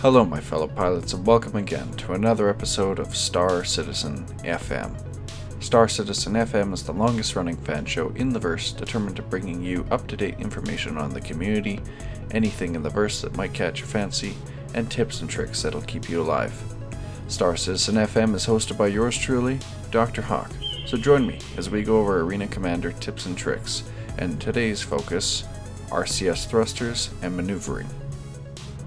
Hello my fellow pilots and welcome again to another episode of Star Citizen FM. Star Citizen FM is the longest running fan show in the verse, determined to bringing you up-to-date information on the community, anything in the verse that might catch your fancy, and tips and tricks that'll keep you alive. Star Citizen FM is hosted by yours truly, Dr. Hawk, so join me as we go over Arena Commander tips and tricks, and today's focus, Rcs Thrusters and maneuvering.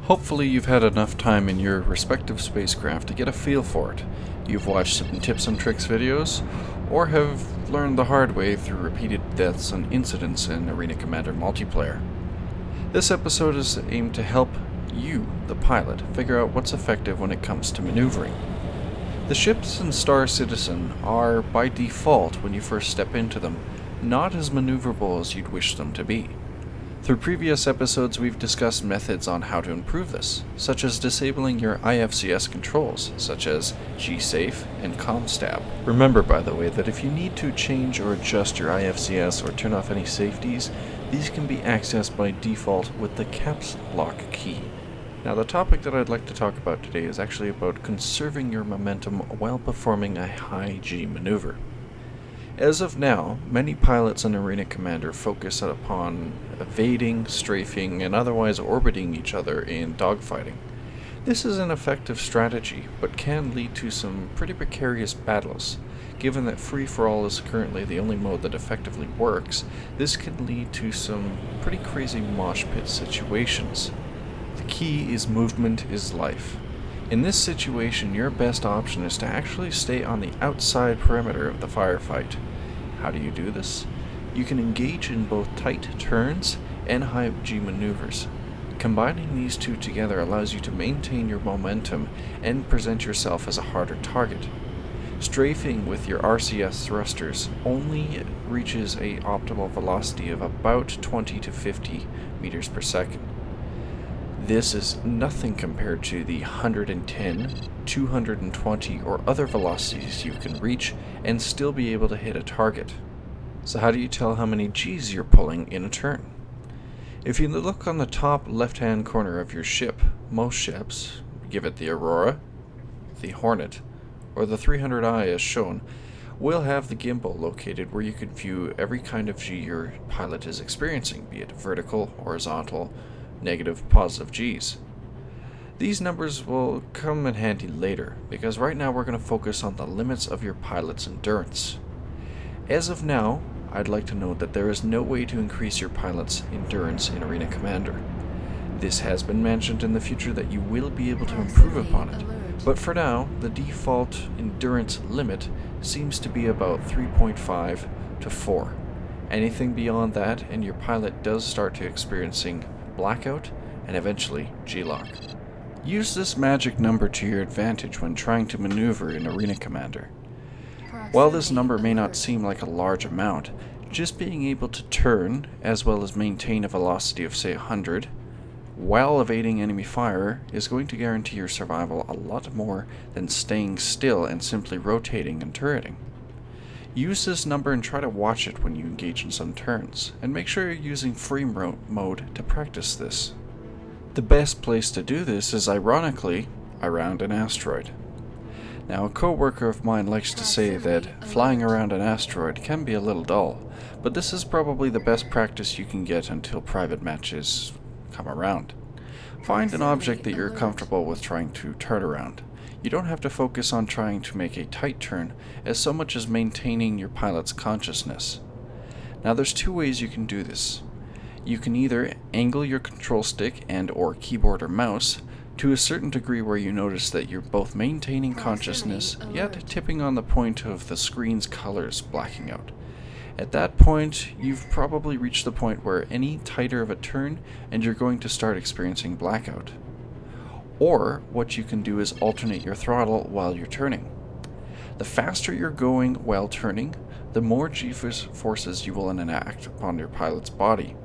Hopefully you've had enough time in your respective spacecraft to get a feel for it. You've watched some tips and tricks videos, or have learned the hard way through repeated deaths and incidents in Arena Commander multiplayer. This episode is aimed to help you, the pilot, figure out what's effective when it comes to maneuvering. The ships in Star Citizen are, by default, when you first step into them, not as maneuverable as you'd wish them to be. Through previous episodes, we've discussed methods on how to improve this, such as disabling your IFCS controls, such as G-Safe and ComStab. Remember, by the way, that if you need to change or adjust your IFCS or turn off any safeties, these can be accessed by default with the caps lock key. Now, the topic that I'd like to talk about today is actually about conserving your momentum while performing a high G maneuver. As of now, many pilots in Arena Commander focus upon evading, strafing, and otherwise orbiting each other in dogfighting. This is an effective strategy, but can lead to some pretty precarious battles. Given that free-for-all is currently the only mode that effectively works, this can lead to some pretty crazy mosh pit situations. The key is movement is life. In this situation, your best option is to actually stay on the outside perimeter of the firefight. How do you do this? You can engage in both tight turns and high G maneuvers. Combining these two together allows you to maintain your momentum and present yourself as a harder target. Strafing with your Rcs Thrusters only reaches an optimal velocity of about 20 to 50 meters per second. This is nothing compared to the 110, 220, or other velocities you can reach and still be able to hit a target. So how do you tell how many Gs you're pulling in a turn? If you look on the top left-hand corner of your ship, most ships, give it the Aurora, the Hornet, or the 300i as shown, will have the gimbal located where you can view every kind of G your pilot is experiencing, be it vertical, horizontal, negative, positive Gs. These numbers will come in handy later, because right now we're going to focus on the limits of your pilot's endurance. As of now, I'd like to note that there is no way to increase your pilot's endurance in Arena Commander. This has been mentioned in the future that you will be able to improve upon it, but for now, the default endurance limit seems to be about 3.5 to 4. Anything beyond that, and your pilot does start to experiencing blackout, and eventually G-lock. Use this magic number to your advantage when trying to maneuver in Arena Commander. While this number may not seem like a large amount, just being able to turn, as well as maintain a velocity of say 100, while evading enemy fire, is going to guarantee your survival a lot more than staying still and simply rotating and turreting. Use this number and try to watch it when you engage in some turns, and make sure you're using free mode to practice this. The best place to do this is ironically around an asteroid. Now, a co-worker of mine likes to say that flying around an asteroid can be a little dull, but this is probably the best practice you can get until private matches come around. Find an object that you're comfortable with trying to turn around. You don't have to focus on trying to make a tight turn as so much as maintaining your pilot's consciousness. Now there's two ways you can do this. You can either angle your control stick and or keyboard or mouse to a certain degree where you notice that you're both maintaining consciousness yet tipping on the point of the screen's colors blacking out. At that point, you've probably reached the point where any tighter of a turn and you're going to start experiencing blackout. Or, what you can do is alternate your throttle while you're turning. The faster you're going while turning, the more G-forces you will enact upon your pilot's body,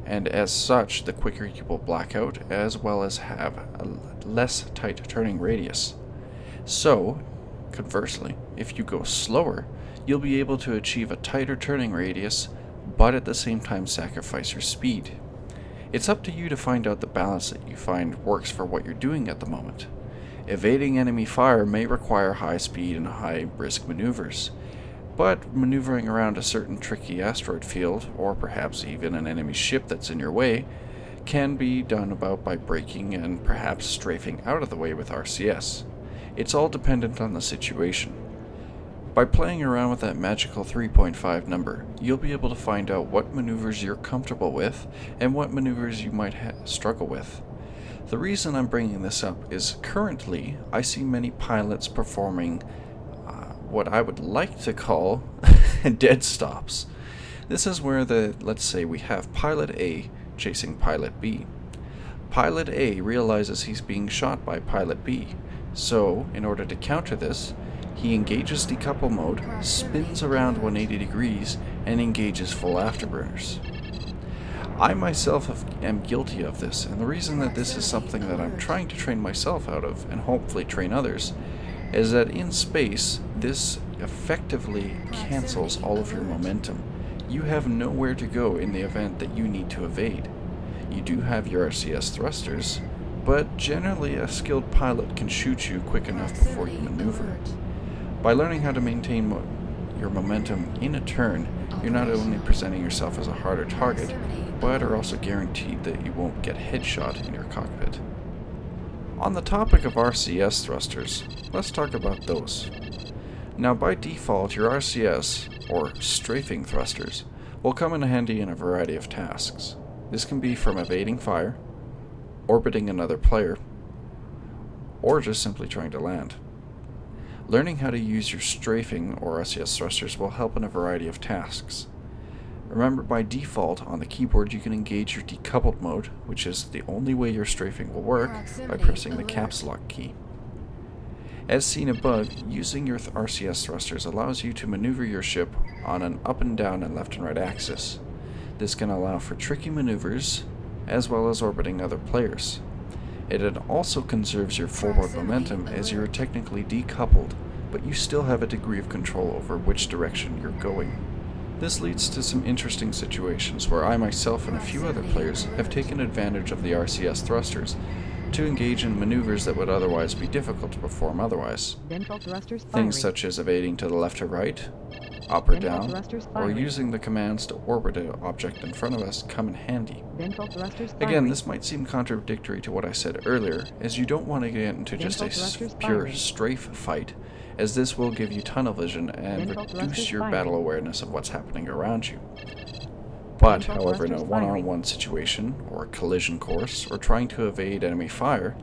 and as such, the quicker you will black out, as well as have a less tight turning radius. So, conversely, if you go slower, you'll be able to achieve a tighter turning radius, but at the same time sacrifice your speed. It's up to you to find out the balance that you find works for what you're doing at the moment. Evading enemy fire may require high speed and high risk maneuvers, but maneuvering around a certain tricky asteroid field, or perhaps even an enemy ship that's in your way, can be done about by braking and perhaps strafing out of the way with RCS. It's all dependent on the situation. By playing around with that magical 3.5 number, you'll be able to find out what maneuvers you're comfortable with and what maneuvers you might struggle with. The reason I'm bringing this up is currently I see many pilots performing what I would like to call dead stops. This is where let's say we have Pilot A chasing Pilot B. Pilot A realizes he's being shot by Pilot B, so in order to counter this, he engages decouple mode, spins around 180 degrees, and engages full afterburners. I myself am guilty of this, and the reason that this is something that I'm trying to train myself out of, and hopefully train others, is that in space, this effectively cancels all of your momentum. You have nowhere to go in the event that you need to evade. You do have your Rcs Thrusters, but generally a skilled pilot can shoot you quick enough before you maneuver. By learning how to maintain your momentum in a turn, you're not only presenting yourself as a harder target, but are also guaranteed that you won't get headshot in your cockpit. On the topic of RCS thrusters, let's talk about those. Now by default, your RCS, or strafing thrusters, will come in handy in a variety of tasks. This can be from evading fire, orbiting another player, or just simply trying to land. Learning how to use your strafing or RCS thrusters will help in a variety of tasks. Remember, by default on the keyboard you can engage your decoupled mode, which is the only way your strafing will work, by pressing the caps lock key. As seen above, using your RCS thrusters allows you to maneuver your ship on an up and down and left and right axis. This can allow for tricky maneuvers, as well as orbiting other players. It also conserves your forward momentum as you are technically decoupled, but you still have a degree of control over which direction you're going. This leads to some interesting situations where I myself and a few other players have taken advantage of the RCS thrusters to engage in maneuvers that would otherwise be difficult to perform otherwise. Things such as evading to the left or right, up or down, or using the commands to orbit an object in front of us come in handy. Again, this might seem contradictory to what I said earlier, as you don't want to get into just a pure strafe fight, as this will give you tunnel vision and reduce your battle awareness of what's happening around you. But, however, in a one-on-one situation, or a collision course, or trying to evade enemy fire,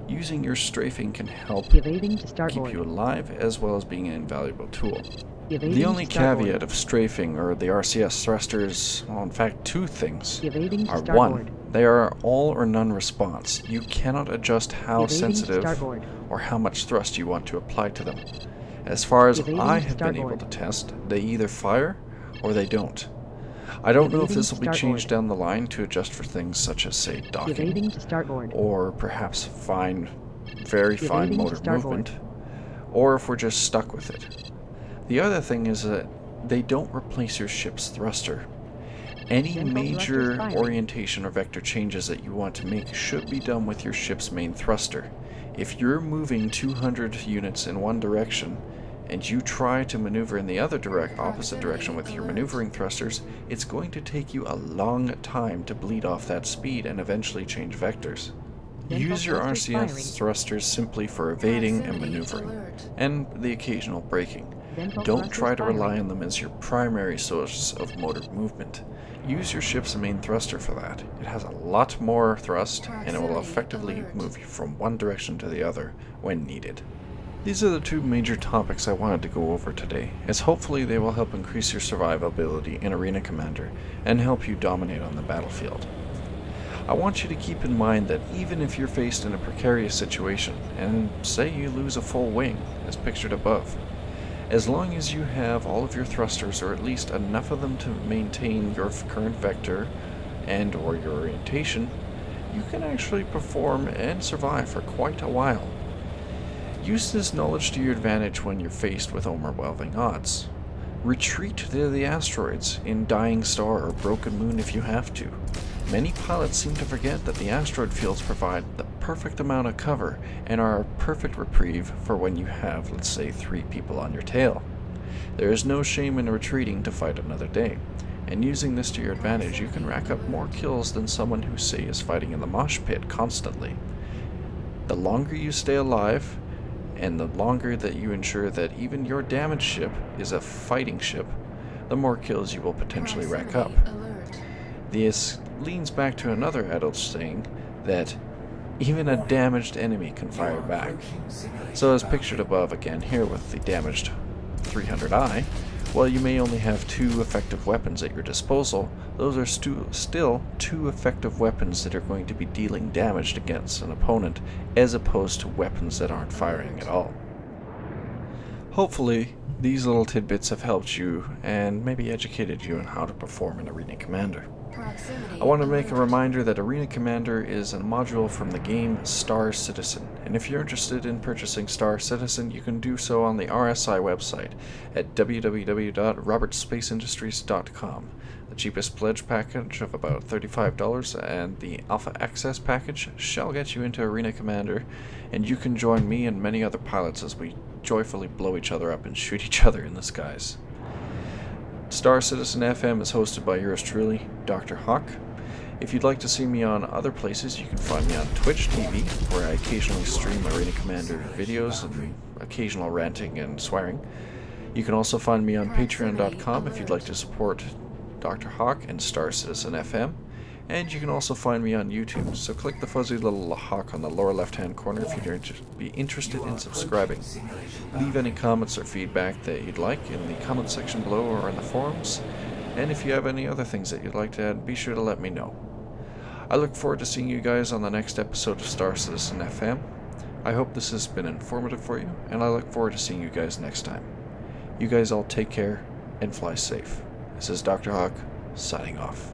using your strafing can help keep you alive as well as being an invaluable tool. The only caveat of strafing or the RCS thrusters, well, in fact two things, are one, they are all or none response. You cannot adjust how sensitive or how much thrust you want to apply to them. As far as I have been able to test, they either fire or they don't. I don't know if this will be changed down the line to adjust for things such as, say, docking, or perhaps very fine motor movement, or if we're just stuck with it. The other thing is that they don't replace your ship's thruster. Any major orientation or vector changes that you want to make should be done with your ship's main thruster. If you're moving 200 units in one direction, and you try to maneuver in the opposite direction with your maneuvering thrusters, it's going to take you a long time to bleed off that speed and eventually change vectors. Use your RCS thrusters simply for evading and maneuvering, and the occasional braking. Don't try to rely on them as your primary source of motor movement. Use your ship's main thruster for that. It has a lot more thrust, and it will effectively move you from one direction to the other when needed. These are the two major topics I wanted to go over today, as hopefully they will help increase your survivability in Arena Commander and help you dominate on the battlefield. I want you to keep in mind that even if you're faced in a precarious situation, and say you lose a full wing, as pictured above, as long as you have all of your thrusters, or at least enough of them to maintain your current vector and or your orientation, you can actually perform and survive for quite a while. Use this knowledge to your advantage when you're faced with overwhelming odds. Retreat to the asteroids in Dying Star or Broken Moon if you have to. Many pilots seem to forget that the asteroid fields provide the perfect amount of cover and are a perfect reprieve for when you have, let's say, 3 people on your tail. There is no shame in retreating to fight another day, and using this to your advantage, you can rack up more kills than someone who, say, is fighting in the mosh pit constantly. The longer you stay alive, and the longer that you ensure that even your damaged ship is a fighting ship, the more kills you will potentially rack up. This leans back to another adult saying that even a damaged enemy can fire back. So as pictured above again here with the damaged 300i, while you may only have 2 effective weapons at your disposal, those are still 2 effective weapons that are going to be dealing damage against an opponent, as opposed to weapons that aren't firing at all. Hopefully, these little tidbits have helped you and maybe educated you on how to perform an Arena Commander. I want to make a reminder that Arena Commander is a module from the game Star Citizen, and if you're interested in purchasing Star Citizen, you can do so on the RSI website at www.robertspaceindustries.com. The cheapest pledge package of about $35 and the Alpha Access package shall get you into Arena Commander, and you can join me and many other pilots as we joyfully blow each other up and shoot each other in the skies. Star Citizen FM is hosted by yours truly, Dr. Hawk. If you'd like to see me on other places, you can find me on Twitch TV, where I occasionally stream Arena Commander videos and occasional ranting and swearing. You can also find me on patreon.com if you'd like to support Dr. Hawk and Star Citizen FM. And you can also find me on YouTube, so click the fuzzy little hawk on the lower left-hand corner if you'd be interested in subscribing. Leave any comments or feedback that you'd like in the comment section below or in the forums, and if you have any other things that you'd like to add, be sure to let me know. I look forward to seeing you guys on the next episode of Star Citizen FM. I hope this has been informative for you, and I look forward to seeing you guys next time. You guys all take care and fly safe. This is Dr. Hawk, signing off.